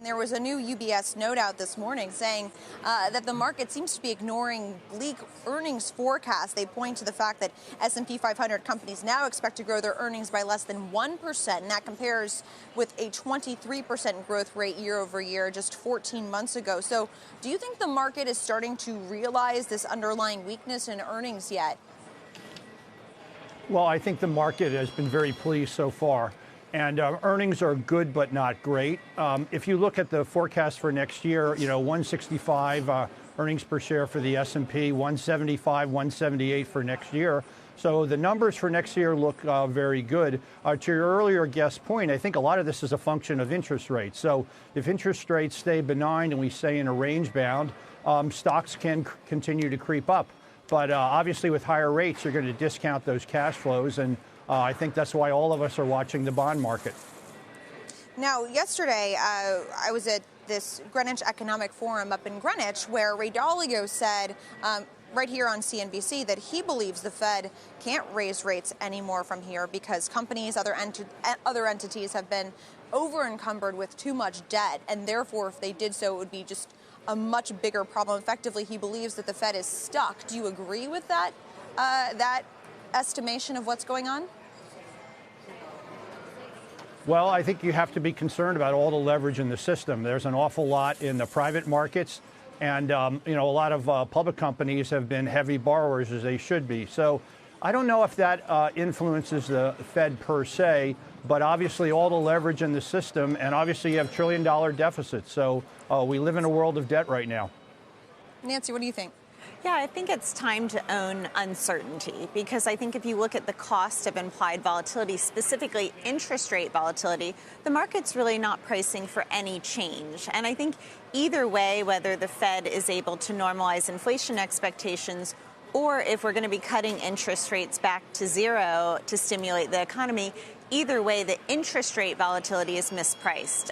There was a new UBS note out this morning saying that the market seems to be ignoring bleak earnings forecasts. They point to the fact that S&P 500 companies now expect to grow their earnings by less than 1%, and that compares with a 23% growth rate year over year just 14 months ago. So do you think the market is starting to realize this underlying weakness in earnings yet? Well, I think the market has been very pleased so far. And earnings are good, but not great. If you look at the forecast for next year, 165 earnings per share for the S&P, 175, 178 for next year. So the numbers for next year look very good. To your earlier guest point, I think a lot of this is a function of interest rates. So if interest rates stay benign and we stay in a range bound, stocks can continue to creep up. But obviously, with higher rates, you're going to discount those cash flows. And I think that's why all of us are watching the bond market. Now, yesterday, I was at this Greenwich Economic Forum up in Greenwich, where Ray Dalio said right here on CNBC that he believes the Fed can't raise rates anymore from here because companies, other entities have been over-encumbered with too much debt. And therefore, if they did so, it would be just a much bigger problem. Effectively, he believes that the Fed is stuck. Do you agree with that, that estimation of what's going on? Well, I think you have to be concerned about all the leverage in the system. There's an awful lot in the private markets, and a lot of public companies have been heavy borrowers, as they should be. So I don't know if that influences the Fed per se, but obviously all the leverage in the system, and obviously you have trillion-dollar deficits. So we live in a world of debt right now. Nancy, what do you think? Yeah, I think it's time to own uncertainty, because I think if you look at the cost of implied volatility, specifically interest rate volatility, the market's really not pricing for any change. And I think either way, whether the Fed is able to normalize inflation expectations or if we're going to be cutting interest rates back to zero to stimulate the economy, either way, the interest rate volatility is mispriced.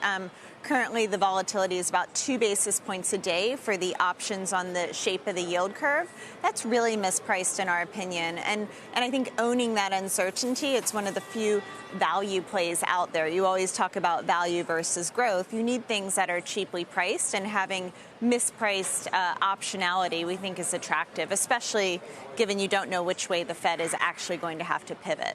Currently, the volatility is about 2 basis points a day for the options on the shape of the yield curve. That's really mispriced in our opinion. And I think owning that uncertainty, it's one of the few value plays out there. You always talk about value versus growth. You need things that are cheaply priced, and having mispriced optionality we think is attractive, especially given you don't know which way the Fed is actually going to have to pivot.